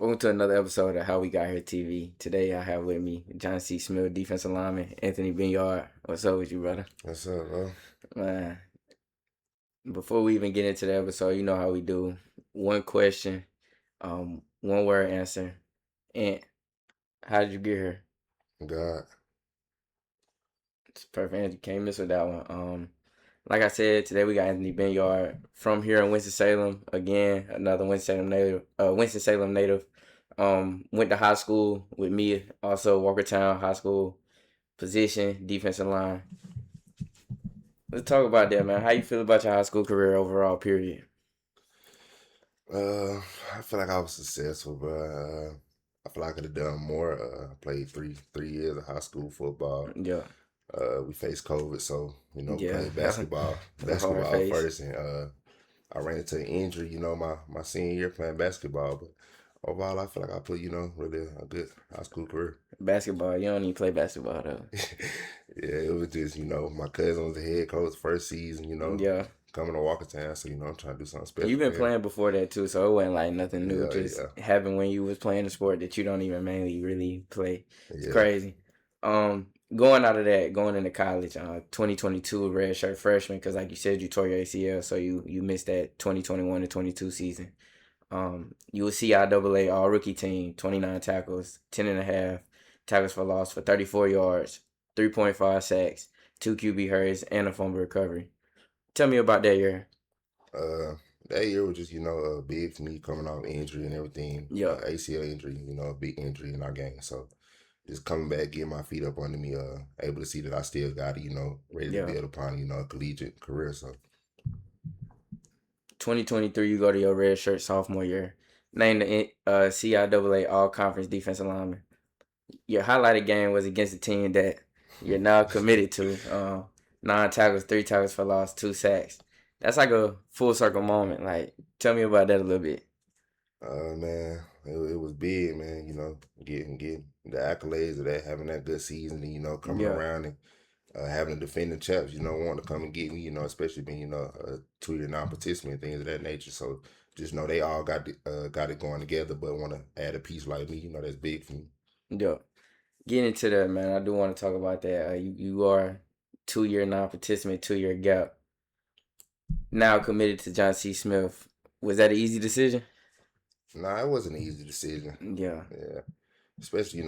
Welcome to another episode of How We Got Here TV. Today I have with me John C. Smith, defensive lineman, Anthony Binyard. What's up with you, brother? What's up, bro? Man, before we even get into the episode, you know how we do. One question, one word answer. And how did you get here? God. It's perfect. You can't miss with that one. Like I said, today we got Anthony Binyard from here in Winston-Salem. Again, another Winston-Salem native. Winston-Salem native. Went to high school with me, also Walkertown High School, position, defensive line. Let's talk about that, man. How you feel about your high school career overall, period? I feel like I was successful, bro. I feel like I could have done more. I played three years of high school football. Yeah. We faced COVID, so Yeah. played basketball A hard phase. first, and I ran into an injury. My senior year playing basketball, but overall, I feel like I put really a good high school career. Basketball, you don't even play basketball though. Yeah, it was just my cousin was the head coach first season. Yeah. Coming to Walkertown, so I'm trying to do something special. You've been playing before that too, so it wasn't like nothing new. Yeah, Just yeah. happened when you was playing a sport that you don't even mainly really play. It's Yeah. crazy. Going out of that, going into college, 2022 redshirt freshman, because like you said, you tore your ACL, so you missed that 2021 to 22 season. You will see CIAA all rookie team, 29 tackles, 10 and a half tackles for loss for 34 yards, 3.5 sacks, 2 QB hurries, and a fumble recovery. Tell me about that year. That year was just big for me coming off injury and everything. Yeah. ACL injury, a big injury in our game. So just coming back, getting my feet up under me, able to see that I still got it, ready to Yeah. build upon, a collegiate career. So 2023, you go to your red shirt sophomore year. Named the CIAA All Conference Defensive Lineman. Your highlighted game was against a team that you're now committed to. 9 tackles, 3 tackles for loss, 2 sacks. That's like a full circle moment. Like, tell me about that a little bit. man, it was big, man. Getting the accolades of that, having that good season, and coming Yeah. around and having the defending champs, wanting to come and get me, especially being a 2-year non-participant, things of that nature. So just know they all got it going together, but want to add a piece like me, that's big for me. Yeah. Getting into that, man, I do want to talk about that. You are 2-year non-participant, 2-year gap. Now committed to John C. Smith. Was that an easy decision? Nah, it wasn't an easy decision. Yeah. Yeah. Especially,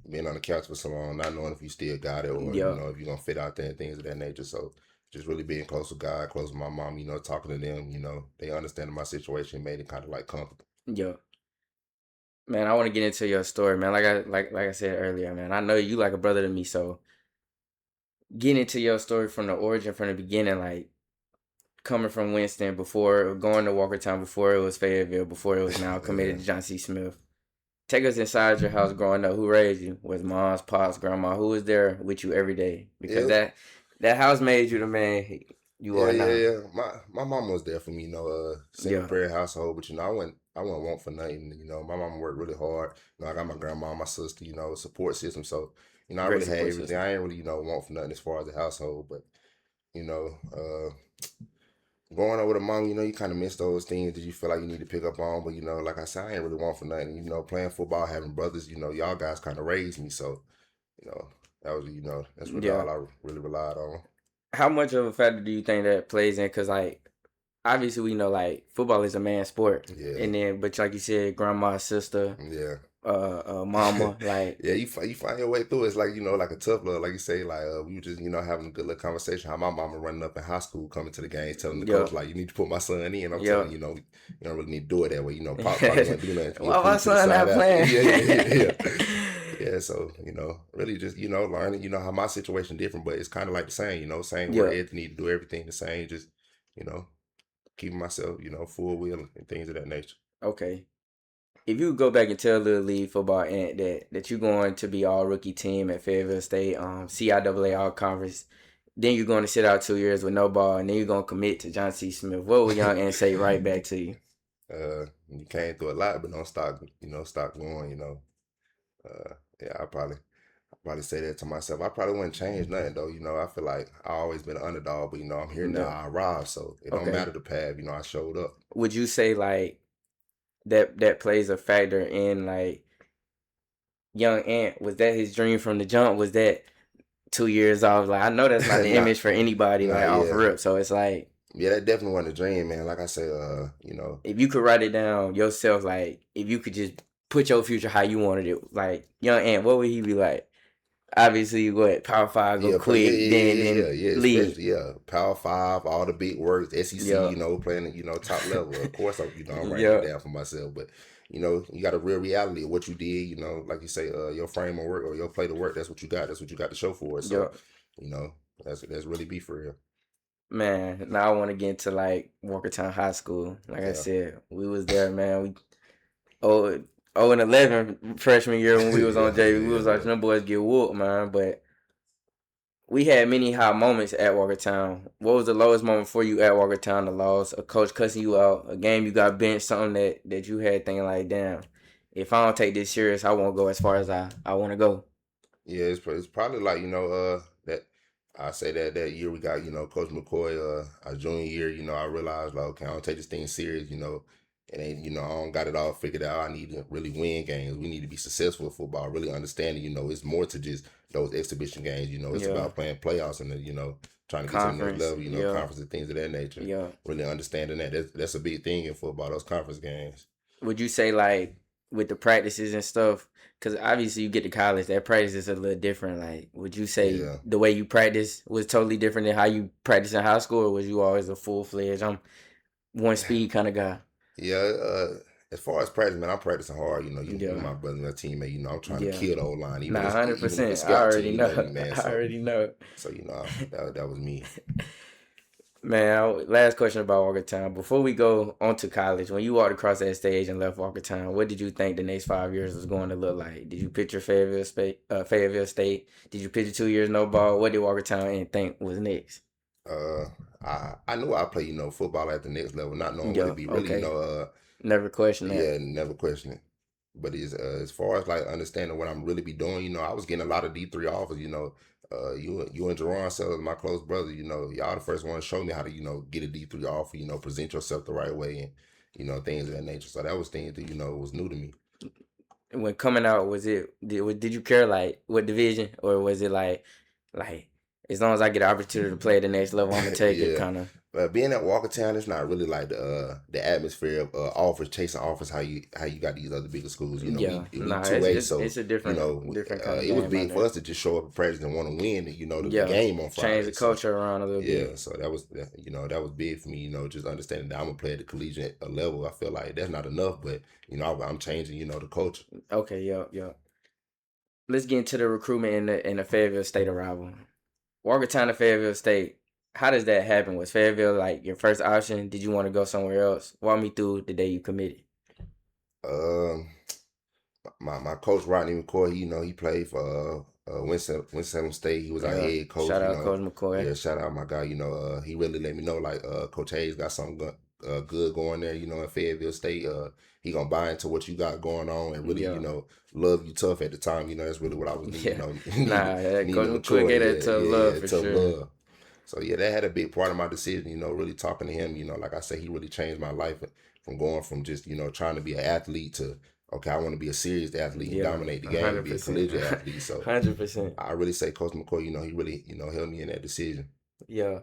being on the couch for so long, not knowing if you still got it or, Yeah. if you're going to fit out there and things of that nature. So just really being close to God, close to my mom, talking to them, they understanding my situation, made it kind of like comfortable. Yeah. Man, I want to get into your story, man. Like I said earlier, man. I know you like a brother to me, so getting into your story from the origin, from the beginning, like coming from Winston before going to Walkertown, before it was Fayetteville, before it was now committed to John C. Smith. Take us inside your house growing up. Who raised you? Was moms, pops, grandma? Who was there with you every day? Because that house made you the man you are now. Yeah. My mom was there for me, single parent household, but I wouldn't want for nothing. My mom worked really hard. I got my grandma, my sister, support system. So, I Great really had support everything. system. I ain't really, want for nothing as far as the household, but growing up with a mom, you kind of miss those things that you feel like you need to pick up on. But, like I said, I ain't really want for nothing. playing football, having brothers, y'all guys kind of raised me. So, that was, that's really all I really relied on. How much of a factor do you think that plays in? Because, like, obviously we know, like, football is a man's sport. Yeah. And then, but like you said, grandma, sister. Yeah. Mama, like yeah, you find your way through. It's like like a tough love, like you say, like we were just having a good little conversation. How my mama running up in high school, coming to the games, telling the coach like, you need to put my son in. I'm telling you, you don't really need to do it that way. Pop probably won't do nothing. Why my son not playing? Yeah. So really just learning. How my situation different, but it's kind of like the same. Same where Ed need to do everything the same. Just keeping myself full wheel and things of that nature. Okay. If you go back and tell Little League football and that you're going to be all rookie team at Fayetteville State, CIAA all conference, then you're going to sit out 2 years with no ball, and then you're going to commit to John C. Smith. What would young Ant say right back to you? You came through a lot, but don't stop. Stop going. Yeah, I probably say that to myself. I probably wouldn't change nothing though. I feel like I always been an underdog, but I'm here now. I arrived, so it don't matter the path. I showed up. Would you say like that plays a factor in like young Ant. Was that his dream from the jump? Was that 2 years off? Like I know that's not the not image for anybody not like off yeah. rip. So it's like Yeah, that definitely wasn't a dream, man. Like I said, if you could write it down yourself, like if you could just put your future how you wanted it, like young Ant, what would he be like? Obviously, you go at Power Five, go yeah, yeah, quick, yeah, yeah, then yeah. lead. Especially Power Five, all the big words, SEC, Yeah, playing at top level. Of course, I'm writing that yeah, down for myself, but you got a real reality of what you did. Like you say, your frame of work or your play to work. That's what you got. That's what you got to show for it. yeah. So, you know, that's really be for real. Man, now I want to get into like Walkertown High School. Like I Yeah, said, we was there, man. We oh oh and 11 freshman year when we was on yeah, JV, we yeah, was watching them boys get whooped, man. But we had many high moments at Walkertown. What was the lowest moment for you at Walkertown? The loss, a coach cussing you out, a game you got benched, something that you had thinking like, damn, if I don't take this serious, I won't go as far as I want to go. yeah. It's probably like that. I say that year we got Coach McCoy our junior year. I realized like okay, I don't take this thing serious. It ain't I don't got it all figured out. I need to really win games. We need to be successful in football. Really understanding it's more to just those exhibition games. It's Yeah, about playing playoffs and trying to get to the next conference. level. Yeah, Conference and things of that nature. yeah. Really understanding that that's a big thing in football. Those conference games. Would you say like with the practices and stuff? Because obviously you get to college, that practice is a little different. Like, would you say Yeah. the way you practice was totally different than how you practice in high school, or was you always a full fledged? I'm one speed kind of guy. Yeah, as far as practice, man, I'm practicing hard. You Yeah, my brother, my teammate. I'm trying to yeah. kill the O line, Nah, hundred even if it's percent. I scout team. already know. Man. I already know. So that was me. Man, last question about Walkertown. Before we go on to college, when you walked across that stage and left Walkertown, what did you think the next 5 years was going to look like? Did you picture Fayetteville State? Did you picture 2 years no ball? What did Walkertown and think was next? Uh, I knew I play football at the next level, not knowing what it Yeah, be really. okay. Never question that. Yeah, never question it. But as far as like understanding what I'm really be doing, I was getting a lot of D3 offers. You and Jerron Sellers, my close brother. Y'all the first one to show me how to get a D3 offer. Present yourself the right way and things of that nature. So that was things that was new to me. When coming out, did you care like what division, or was it like as long as I get an opportunity to play at the next level, I'm gonna take it Yeah. kind of? Being at Walkertown, it's not really like the atmosphere of offers, chasing offers. How you got these other bigger schools. Yeah, We nah, 2A, so it's a different kind of it was game out big for there. us to just show up at practice and want to win. The Yeah, game on change the Friday. So culture around a little yeah, bit. so that was big for me. Just understanding that I'm gonna play at the collegiate level. I feel like that's not enough, but I'm changing. The culture. Okay, yeah, yeah. Let's get into the recruitment in the Fayetteville State arrival. Walkertown to Fayetteville State. How does that happen? Was Fayetteville like your first option? Did you want to go somewhere else? Walk me through the day you committed. Um, my coach Rodney McCoy, he played for Winston State. He was our Yeah, head coach. shout out Coach McCoy. Yeah, shout out my guy. He really let me know like Coach Hayes got something good going there. In Fayetteville State. He gonna buy into what you got going on and really Yeah, love you tough at the time. That's really what I was needing. yeah. Needing Nah, needing Coach to McCoy mature. gave that Yeah, tough yeah, love yeah, for tough sure. love. So yeah, that had a big part of my decision. Really talking to him. Like I said, he really changed my life from going from just trying to be an athlete to okay, I want to be a serious athlete and Yeah, dominate the a game and hundred be a percent, collegiate athlete. So 100%. I really say Coach McCoy, he really held me in that decision. Yeah.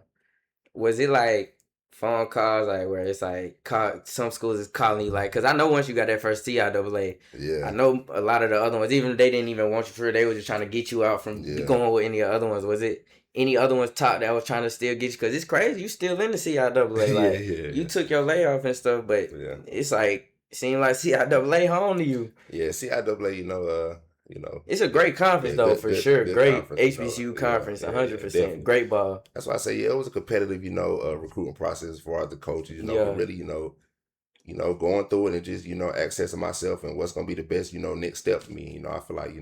Was it like phone calls, like where it's like some schools is calling you, like, because I know once you got that first CIAA, I Yeah, know a lot of the other ones, even if they didn't even want you for it, they were just trying to get you out from yeah, going with any other ones. Was it any other ones top that was trying to still get you? Because it's crazy, you still in the CIAA. yeah, Like, you yeah, took your layoff and stuff, but yeah, it's like, it seemed like CIAA home to you. yeah. CIAA, It's a great conference, yeah, though, for sure. good Great conference. HBCU Yeah, conference, yeah, yeah, 100%. definitely. Great ball. That's why I say yeah, it was a competitive, recruiting process as far as the coaches, but Yeah, really, going through it and just, accessing myself and what's gonna be the best, next step for me. I feel like,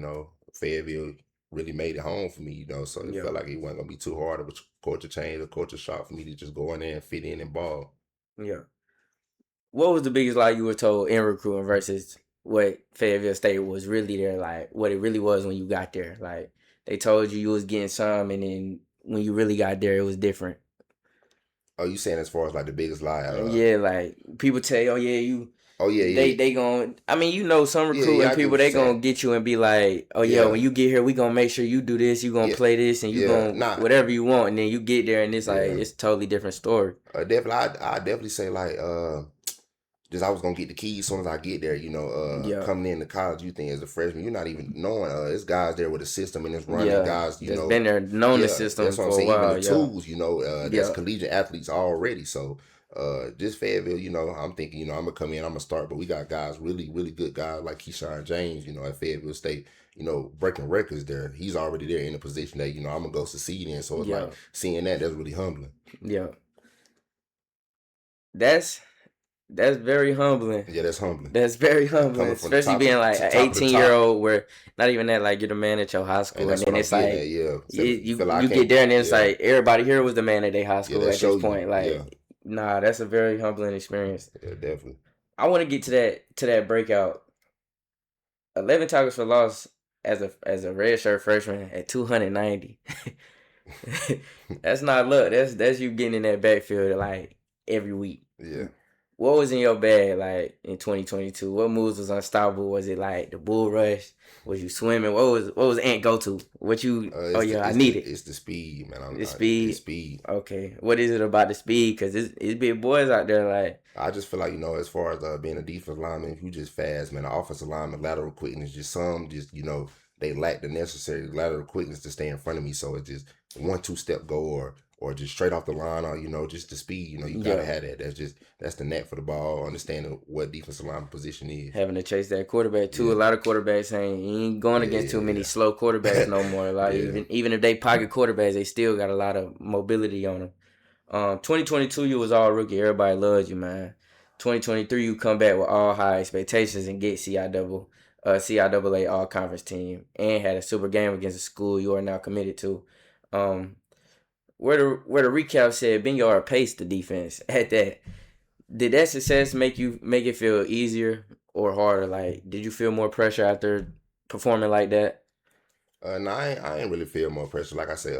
Fayetteville really made it home for me, so it yeah, felt like it wasn't gonna be too hard of a culture change, a culture shock for me to just go in there and fit in and ball. yeah. What was the biggest lie you were told in recruiting versus what Fayetteville State was really there, like what it really was when you got there? Like they told you was getting some, and then when you really got there, it was different. Oh, you saying as far as like the biggest lie? Yeah, like people tell you, oh yeah, Oh yeah, they yeah, they going I mean, some yeah, yeah. recruiting I get people, what you're they saying. gonna get you and be like, oh yeah, Yeah, when you get here, we gonna make sure you do this, you gonna yeah, play this, and you yeah. gonna Nah, whatever you want, and then you get there and it's like yeah. it's a totally different story. Definitely, I definitely say like just I was gonna get the keys as soon as I get there. Yeah, Coming into college, you think as a freshman, you're not even knowing. It's guys there with a system and it's running. yeah, Guys, that's been there, known the yeah, that's system what I'm for a saying. Even the while. Yeah, tools, that's yeah, collegiate athletes already. So, just Fayetteville, I'm thinking, I'm gonna come in, I'm gonna start, but we got guys, really, really good guys like Keyshawn James, at Fayetteville State, breaking records there. He's already there in a position that I'm gonna go succeed in. So it's like yeah, seeing that's really humbling. yeah. That's that's very humbling. Yeah, that's humbling. That's very humbling, Coming from the especially top being of like to an top of the 18-year top. old where not even that, like you're the man at your high And school, and that's what then I'm it's getting at. like Yeah. you So you you, feel like I you get can't. there and then it's Yeah. like everybody here was the man at their high Yeah. school That at this show you. point. Yeah. Like, nah, that's a very humbling experience. Yeah. Definitely. I want to get to that breakout. 11 tackles for loss as a redshirt freshman at 290. That's not luck. That's you getting in that backfield like every week. Yeah. What was in your bag like in 2022? What moves was unstoppable? Was it like the bull rush? Was you swimming? What was Ant go to? What you? Oh It's yeah, the I it's need the it. it's the speed, man. The It's speed. speed. Okay, what is it about the speed? Cause it's big boys out there like I just feel like as far as being a defense lineman, if you just fast, man, the offensive lineman lateral quickness, just some just they lack the necessary lateral quickness to stay in front of me. So it's just 1-2 step go or just straight off the line or just the speed. You gotta yeah, have that. That's the knack for the ball. Understanding what defensive lineman position is. having to chase that quarterback too. A Yeah, lot of quarterbacks ain't going yeah, against too many yeah, slow quarterbacks no more. Like yeah. even if they pocket quarterbacks, they still got a lot of mobility on them. 2022 you was all rookie. Everybody loves you, man. 2023 you come back with all high expectations and get CIAA all conference team and had a super game against a school you are now committed to. Um, where the recap said Binyard paced the defense at that. Did that success make it feel easier or harder? Like, did you feel more pressure after performing like that? No, I ain't really feel more pressure. Like I said,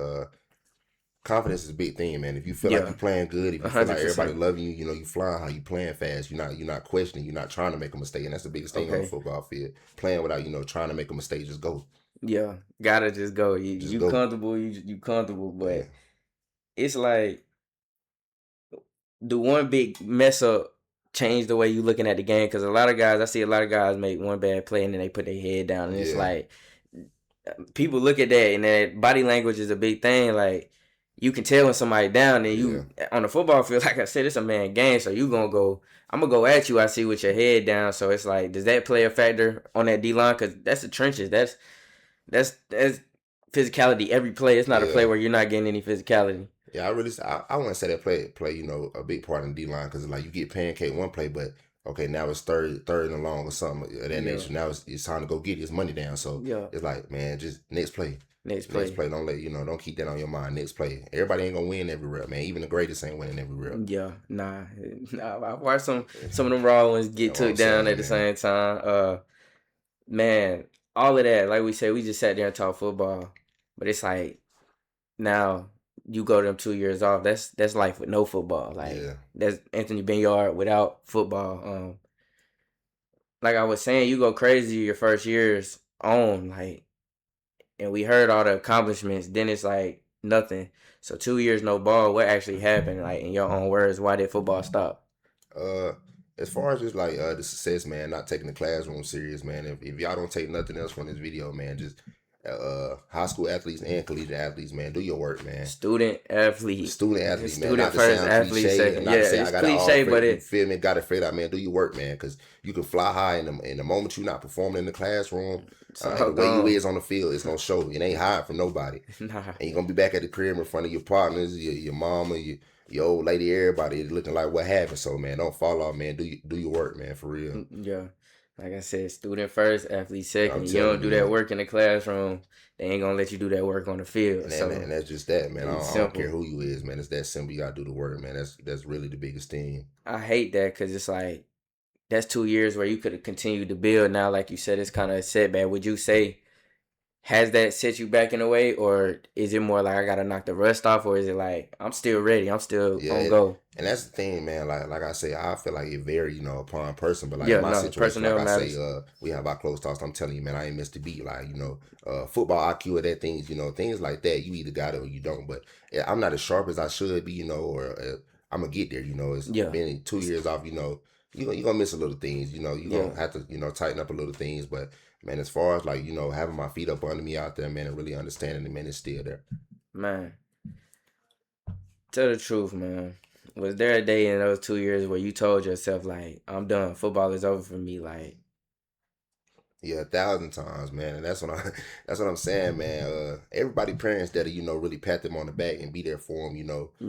confidence is a big thing, man. If you feel like Yeah, you playing good, if a you feel like hundred everybody percent. loving you, you flying how you playing fast. You're not questioning. You're not trying to make a mistake, and that's the biggest thing on the Okay. football field. Playing without trying to make a mistake, just go, Yeah, gotta just go. You just you go. comfortable. You comfortable, Yeah. but it's like the one big mess up change the way you looking at the game because a lot of guys I see a lot of guys make one bad play and then they put their head down and it's Yeah, like people look at that and that body language is a big thing. Like you can tell when somebody down and yeah, you on the football field, like I said, it's a man game, so you gonna go. I'm gonna go at you. I see with your head down, so it's like, does that play a factor on that D line? Because that's the trenches. That's physicality every play. It's not a play yeah. where you're not getting any physicality. Yeah, I wouldn't say that play a big part in D line because like you get pancake one play, but okay now it's third and long or something of that Yeah, nature. Now it's time to go get his money down. So yeah. it's like man, just next play, Next next play. play. Don't let don't keep that on your mind. Next play. Everybody ain't gonna win every rep, man. Even the greatest ain't winning every rep. Yeah, nah. I watched some of them raw ones get That's what I'm took down saying, at the man. same time. Man, all of that, like we said, we just sat there and talked football, but it's like now you go them 2 years off. That's life with no football. Like Yeah. that's Anthony Binyard without football. Like I was saying, you go crazy your first years on like, and we heard all the accomplishments. Then it's like nothing. So 2 years no ball. What actually happened? Like in your own words, why did football stop? Uh, as far as just like the success, man, not taking the classroom serious, man. If y'all don't take nothing else from this video, man, just high school athletes and collegiate athletes, man, do your work, man. Student athlete, Student athlete, man. student Not to first, sound athlete cliche and second. not to Yeah, say I it's got it all cliche, but figured. You it feel me? Got it figured out, man. Do your work, man, because you can fly high in the moment you're not performing in the classroom, it's and all the way you gone. is on the field, it's gonna show. It ain't hide from nobody, Nah, and you're gonna be back at the crib in front of your partners, your mama, your old lady, everybody looking like what happened. So, man, don't fall off, man. Do your work, man, for real. yeah. Like I said, student first, athlete I'm second. You telling don't you, do that man. work in the classroom, they ain't gonna let you do that work on the field. And So that's just that, man. it's I don't care simple. who you is, man. It's that simple. You gotta do the work, man. That's really the biggest thing. I hate that because it's like that's 2 years where you could have continued to build. Now, like you said, it's kind of a setback. Would you say Has that set you back in a way, or is it more like I gotta knock the rust off, or is it like I'm still ready, I'm still Yeah, on go? and that's the thing, man. Like I say, I feel like it vary, upon person. But like in Yeah, my no, situation, like personnel I say, matters. we have our close talks. I'm telling you, man, I ain't missed a beat. Like football IQ or that things, things like that. You either got it or you don't. But yeah, I'm not as sharp as I should be, or I'm gonna get there. It's Yeah, been 2 years off. You gonna miss a little things. You yeah, gonna have to tighten up a little things. But man, as far as like having my feet up under me out there, man, and really understanding it, man, it's still there. man. Tell the truth, man. Was there a day in those 2 years where you told yourself like, I'm done, football is over for me? Like, Yeah, 1,000 times, man, and that's what I, that's what I'm saying, man. Everybody, parents that really pat them on the back and be there for them,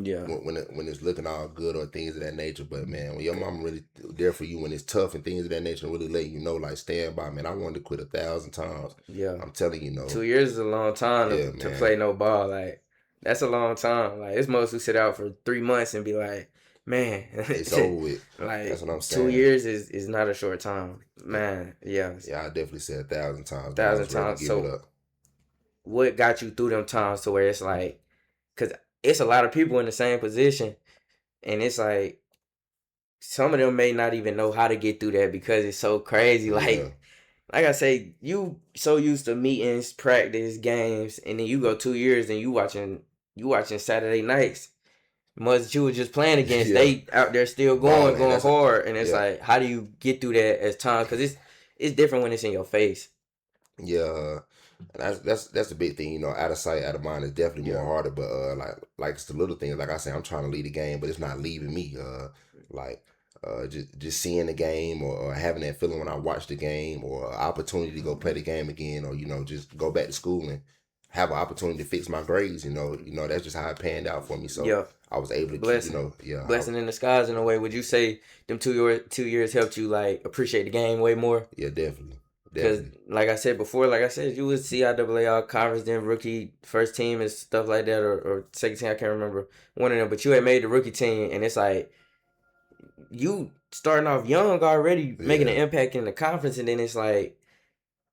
yeah, when it's looking all good or things of that nature. But man, when your mom really there for you when it's tough and things of that nature, and really letting you know, like stand by, man. I wanted to quit 1,000 times. yeah. I'm telling you, 2 years is a long time yeah, to man, play no ball. Like, that's a long time. Like, it's most who sit out for 3 months and be like, man, it's over with. That's like what I'm two saying. years is not a short time, Yeah, man. Yeah, yeah, I definitely said 1,000 times, man. I thousand was ready to times. give it So, up. what got you through them times to where it's like, cause it's a lot of people in the same position, and it's like some of them may not even know how to get through that because it's so crazy. Yeah, Like I say, you so used to meetings, practice, games, and then you go 2 years and you watching Saturday nights. Much that you were just playing against, yeah, they out there still going, balling. going hard, and it's Yeah. like, how do you get through that as time? Because it's different when it's in your face. Yeah, and that's the big thing. Out of sight, out of mind is definitely more Yeah, harder. But like it's the little things. Like I say, I'm trying to lead the game, but it's not leaving me. Like just seeing the game or having that feeling when I watch the game or opportunity to go play the game again or just go back to school and have an opportunity to fix my grades. That's just how it panned out for me. So yeah, I was able to keep. blessing, Yeah, blessing in disguise in a way. Would you say them 2 years helped you like appreciate the game way more? yeah, definitely, Cause definitely, like I said before, like I said, you would see IAA conference, then rookie first team and stuff like that, or second team. I can't remember one of them, but you had made the rookie team, and it's like you starting off young already, making an yeah, impact in the conference, and then it's like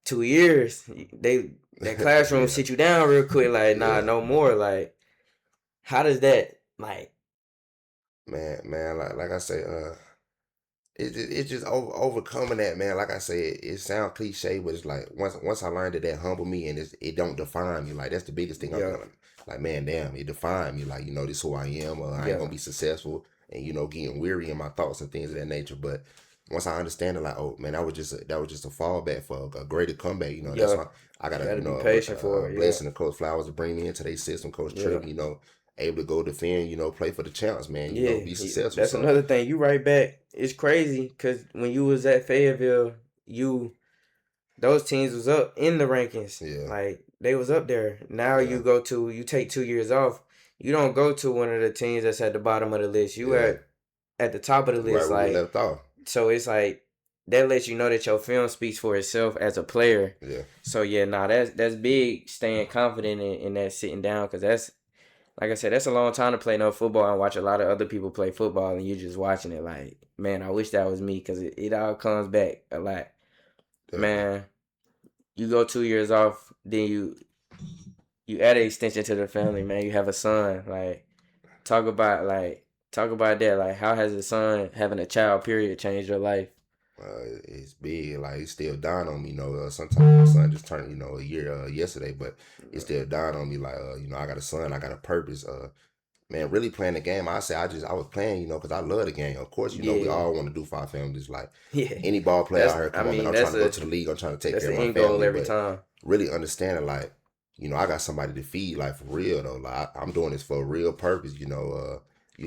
2 years. They that classroom yeah, sit you down real quick, like nah, yeah. no more. Like how does that like? Man, like I say, it's just overcoming that, man. Like I said, it sounds cliche, but it's like once I learned that humble me and it don't define me. Like that's the biggest thing. I'm Yeah, like, man, damn, it defined me. Like this who I am. I ain't yeah, gonna be successful, and getting weary in my thoughts and things of that nature. But once I understand it, like, oh man, that was just a fallback for a greater comeback. That's yeah. why I got Gotta be patient for a it. Yeah, blessing of Coach Flowers to bring me into their system. Coach yeah. Trick, able to go defend, play for the champs, man. Yeah, Be successful. that's So another thing. You right back. It's crazy because when you was at Fayetteville, you those teams was up in the rankings. yeah, Like they was up there. Now yeah, you take 2 years off. You don't go to one of the teams that's at the bottom of the list. You yeah. at the top of the Right list. where we Like left off. so, it's like that lets you know that your film speaks for itself as a player. Yeah, So yeah, nah, that's big. Staying confident in that sitting down because that's like I said, that's a long time to play no football and watch a lot of other people play football, and you're just watching it like, man, I wish that was me because it all comes back a lot. definitely. Man, you go 2 years off, then you add an extension to the family, man. You have a son. Talk about that. Like, how has a son having a child period changed your life? It's big. Like it's still dying on me. Sometimes my son just turned a year yesterday, but it's still dying on me. Like I got a son. I got a purpose. Man, really playing the game. I was playing, because I love the game. Of course, we Yeah, all want to do for our families. Like yeah. any ball player out That's here, I come on, man. mean I'm trying that's to go a to the league. I'm trying to take that's care of the my end goal family, every but time. really understanding, like, I got somebody to feed, like for real though. Like I'm doing this for a real purpose. You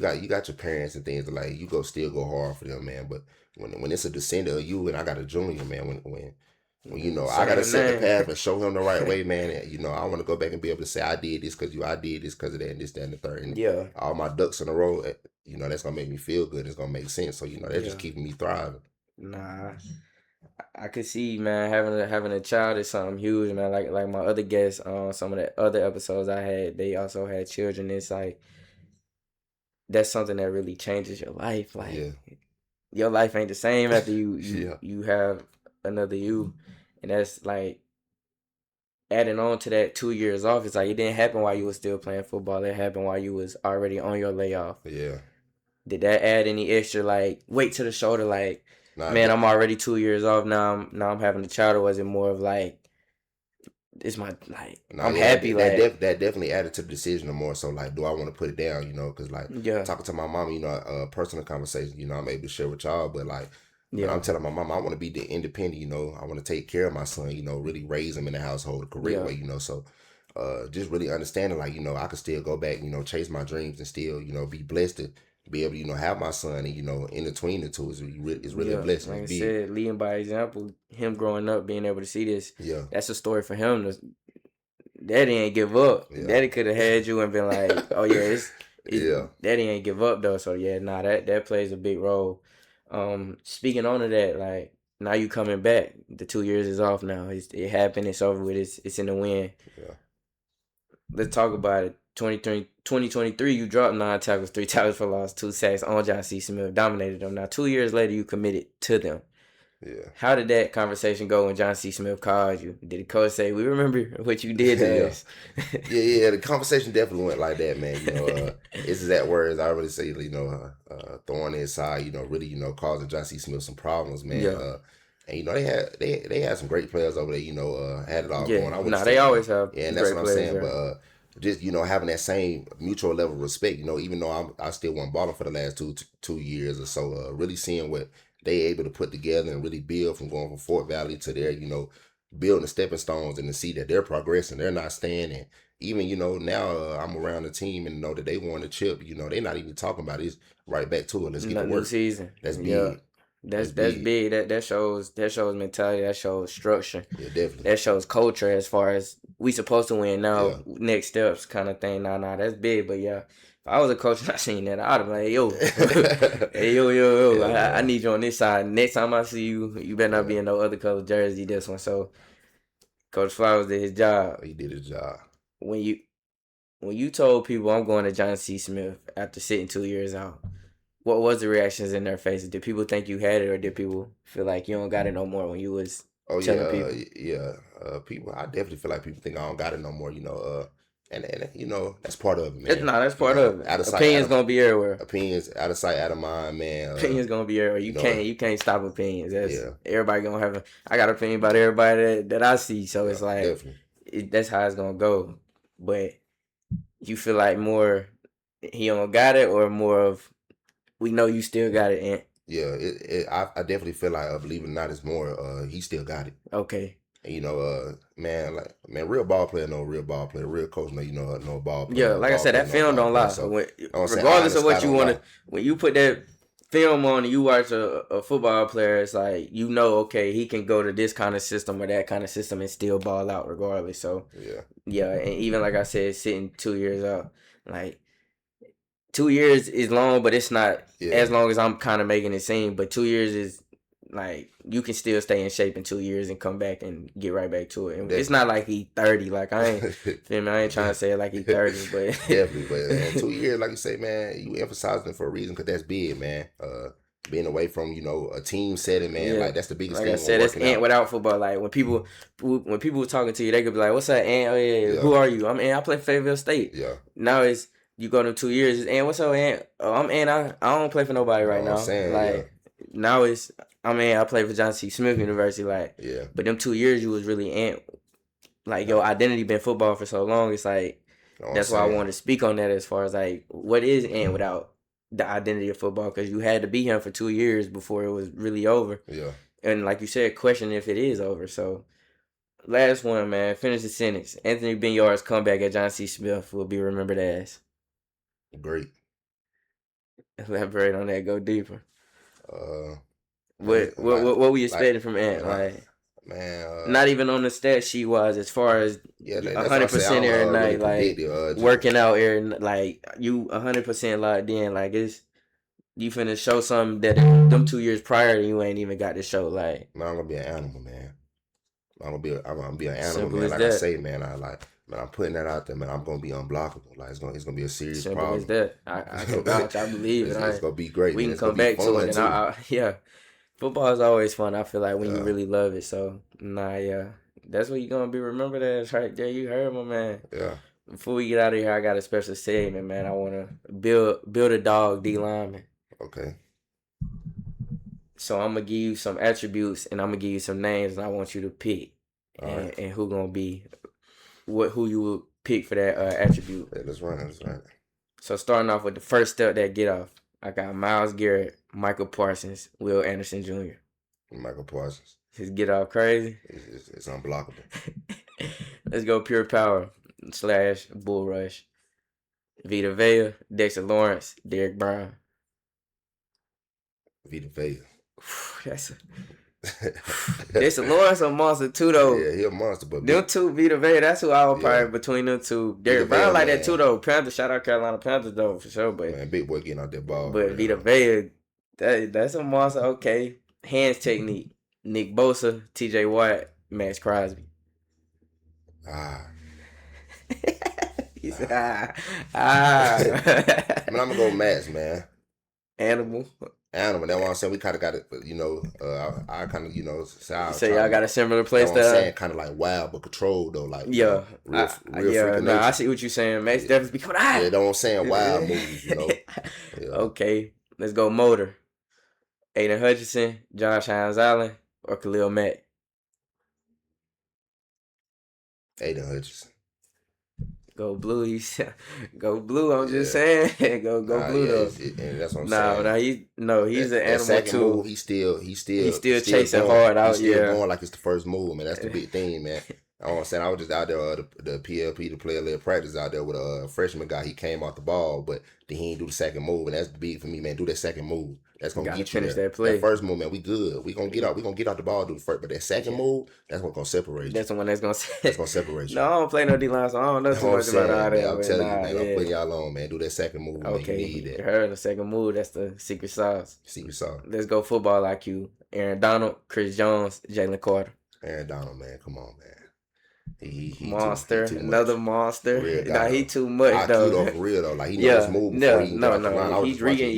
got your parents and things like you go hard for them, man. But when it's a descendant of you and I got a junior, man, when I Saying gotta your set the name. path and show him the right way, man. And, I want to go back and be able to say I did this because I did this because of that and this, that, and the third, and Yeah, all my ducks in a row. That's gonna make me feel good. It's gonna make sense. So that's just yeah. keeping me thriving. Nah, I could see, man, having a child is something huge, man. Like my other guests on some of the other episodes I had, they also had children. It's like that's something that really changes your life. Like Yeah, your life ain't the same after you you yeah, you have another you, and that's like adding on to that 2 years off, it's like it didn't happen while you was still playing football. It happened while you was already on your layoff. Yeah. Did that add any extra like weight to the shoulder? Like, Nah, man, I'm already 2 years off now. I'm having a child. Or was it more of like, it's my like nah, I'm yeah, happy like that definitely added to the decision no more. So like, do I want to put it down? Because like yeah talking to my mom, personal conversation, I'm able to share with y'all. But like, man, yeah I'm telling my mom I want to be the independent. I want to take care of my son. Really raise him in the household the correct yeah way. So just really understanding like I could still go back, chase my dreams and still be blessed to be able to have my son and in between the two is really a yeah. blessing. Like It's I big. said, leading by example. Him growing up, being able to see this, Yeah, that's a story for him. Daddy ain't give up. yeah, Daddy could have had you and been like, oh yeah, it's yeah, Daddy ain't give up though. So yeah, nah, that plays a big role. Speaking on to that, like now you coming back. The 2 years is off now. It happened. It's over with. It's in the wind. yeah. Let's talk about it. 2023, you dropped 9 tackles, 3 tackles for loss, 2 sacks on John C. Smith, dominated them. Now 2 years later, you committed to them. Yeah. How did that conversation go when John C. Smith called you? Did the coach say, "We remember what you did to Yeah. us"? Yeah. The conversation definitely went like that, man. It's that words I really say, throwing it aside, really, causing John C. Smith some problems, man. Yeah, And they had some great players over there, had it all yeah. going. I wouldn't Nah, they say, always have yeah, and that's great what I'm players saying. But there. just having that same mutual level of respect, even though I still wasn't balling for the last 2 years or so, really seeing what they able to put together and really build from going from Fort Valley to there, building the stepping stones and to see that they're progressing, they're not staying. And even now I'm around the team and know that they won the chip. They're not even talking about it. It's right back to it. Let's get to New work. season. That's Yeah, big. That's that's big. big. That shows mentality. That shows structure. Yeah, definitely. That shows culture as far as we supposed to win now. Yeah. Next steps kind of thing. Nah, that's big. But yeah, if I was a coach and I seen that, I'd have been like, yo, hey, yo, Yeah, I man. need you on this side. Next time I see you, you better not Yeah. be in no other color jersey. This one. So Coach Flowers did his job. He did his job. When you when you told people I'm going to John C. Smith after sitting 2 years out, what was the reactions in their faces? Did people think you had it, or did people feel like you don't got it no more when you was Oh yeah, telling people? yeah. People, I definitely feel like people think I don't got it no more. And that's part of it, man. That's part of it. Out of sight, out Opinions of gonna be everywhere. opinions, out of sight, out of mind, man. Opinions gonna be everywhere. You know, You can't stop opinions. That's yeah, everybody gonna have. I got an opinion about everybody that I see. So yeah, it's like definitely. that's how it's gonna go. But you feel like more he don't got it, or more of we know you still got it. And Yeah, I definitely feel like, believe it or not, it's more. He still got it. okay, And, man, like man, real ball player, no real ball player, real coach, no, no ball yeah, player, like I ball said, player, that no film ball don't player. lie. So, When, I'm saying, regardless of honest, I what you don't want lie. to, when you put that film on and you watch a football player, it's like okay, he can go to this kind of system or that kind of system and still ball out regardless. So Yeah, yeah, and even like I said, sitting 2 years out, like 2 years is long, but it's not yeah, as long as I'm kind of making it seem. But 2 years is like you can still stay in shape in 2 years and come back and get right back to it. And it's not definitely. like he 30. Like I ain't feel me. I ain't trying to say it like he 30, but Definitely, but in 2 years, like you say, man, you emphasizing it for a reason because that's big, man. Being away from a team setting, man, yeah. like that's the biggest Like I thing when said, it's working Ant out. without football. Like when people were talking to you, they could be like, "What's up, Ant? Oh yeah, Yeah, who are you? I'm Ant. I play for Fayetteville State." yeah. Now it's you go to 2 years. It's Ant. What's up, Ant? Oh, I'm Ant. I don't play for nobody You know right what I'm now. saying? Yeah, Like now it's I'm Ant. I play for John C. Smith University. Like, yeah. but them 2 years you was really Ant. Like No, your identity been football for so long. It's like you know what I'm that's why I saying? wanted to speak on that as far as like what is Ant without the identity of football, because you had to be him for 2 years before it was really over. Yeah, And like you said, question if it is over. So last one, man. Finish the sentence. Anthony Binyard's comeback at John C. Smith will be remembered as. great. Elaborate on that. Go deeper. Uh, man, What we like, expecting from Ant? like, Like man, not even on the stat sheet wise, as far as yeah, that's what I hundred say. I percent don't every really night, predict like it. working out like you 100% locked in. Like it's you finna show something that them 2 years prior you ain't even got to show. Like Man, I'm gonna be an animal, man. I'm gonna be an animal, simple man. as Like I that. say, man, man, I'm putting that out there, man. I'm gonna be unblockable. Like it's gonna be a serious Simple as problem. that. I can vouch. I believe it. It's gonna be great, We man. can It's gonna come be back to fun it, and too. yeah, football is always fun. I feel like when you Yeah, really love it. So nah, yeah, That's what you gonna be remembered as right there. You heard my man. Yeah. Before we get out of here, I got a special segment, man. I wanna build a dog D lineman. Okay. So I'm gonna give you some attributes and I'm gonna give you some names and I want you to pick All right. and who gonna be who you would pick for that attribute. Yeah, that's right. That's right. So starting off with the first step that get off, I got Myles Garrett, Michael Parsons, Will Anderson Jr. Michael Parsons. His get off crazy. It's unblockable. Let's go pure power / bull rush. Vita Vea, Dexter Lawrence, Derek Brown. Vita Vea. That's Dexter Lawrence a monster too though. Yeah, he a monster, but them two Vita Vea, that's who I would probably between them two. Derek Brown like that too though. Panthers, shout out Carolina Panthers though for sure. But man, big boy getting out that ball. But Vita Vea, that's a monster. Okay, hands technique. Nick Bosa, T.J. Watt, Max Crosby. He said, I mean, I'm gonna go Max, man. Animal. That's what I'm saying. We kind of got it, I kind of, say y'all got a similar play style. I'm saying kind of like wild but controlled though, like real freaking nature. I see what you're saying. Max definitely becoming Yeah, don't saying wild moves, Yeah. Okay, let's go motor. Aiden Hutchinson, Josh Hines Allen, or Khalil Mack. Aiden Hutchinson. Go blue, go blue. I'm just saying, go blue though. And that's what I'm saying. He's an animal too. Move, he's still chasing going, hard out. He's still going like it's the first move, man. That's the big thing, man. You know what I'm saying? I was just out there, the PLP, the player-led practice out there with a freshman guy. He came off the ball, but then he didn't do the second move, and that's the big for me, man. Do that second move. That's gonna get you finish there. That play. That first move, man, we good. We gonna get out. We gonna get out the ball, do the first, but that second move, that's what's gonna separate you. That's the one that's gonna separate you. No, I don't play no D line, so I don't know too much about all that. I'm telling you, man. I'm putting y'all on, man. Do that second move. Okay, man. You need that. You heard the second move. That's the secret sauce. Secret sauce. Let's go football IQ. Aaron Donald, Chris Jones, Jalen Carter. Aaron Donald, man, come on, man. He monster, too another monster. He too much IQ though. For real though, like he knows his move before he even get off the line. He's reading.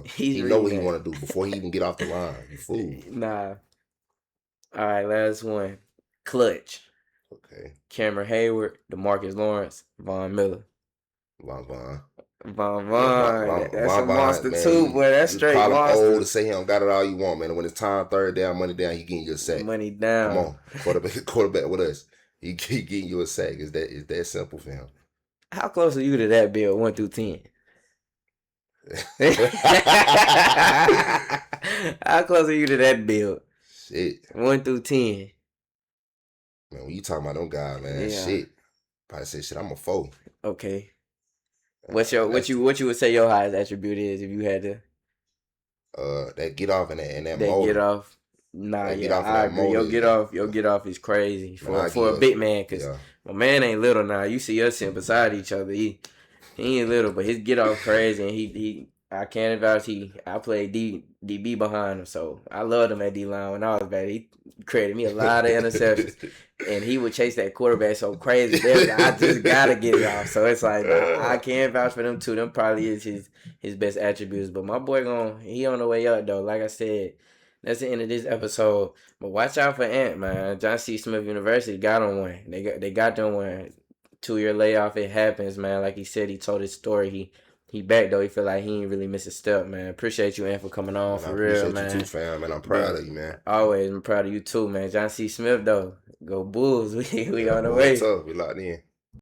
He know what he want to do before he even get off the line. You fool. Nah. All right, last one. Clutch. Okay. Cameron Hayward, DeMarcus Lawrence, Von Miller. Von. That's a monster man. Too, boy. That's straight monster. Old to say he don't got it all you want, man. When it's time, third down, money down, he getting you a sack. Money down. Come on, quarterback with us. He getting you a sack. Is that simple for him? How close are you to that, Bill? 1 through 10. How close are you to that, Bill? Shit. 1 through 10. Man, when you talking about them guys, man, shit. Probably say shit. I'm a 4. Okay. What you would say your highest attribute is if you had to? That get off and that motor. That get off. Nah, I agree. Your get off is crazy for a big man, cause my man ain't little now. You see us sitting beside each other. He ain't little, but his get off crazy, and he I can't vouch. I played DB behind him, so I loved him at D line when I was bad. He created me a lot of interceptions, and he would chase that quarterback so crazy. I just gotta get it off. So it's like I can't vouch for them two. Them probably is his best attributes. But my boy he on the way up though. Like I said, that's the end of this episode. But watch out for Ant, man. John C. Smith University got him one. They got them one. 2-year layoff. It happens, man. Like he said, he told his story. He back though. He feel like he ain't really miss a step, man. Appreciate you, Ant, for coming on for real, man. Appreciate you too, fam, man. I'm proud of you, man. Always, I'm proud of you too, man. John C. Smith though, go Bulls. We on the way. What's up? We locked in.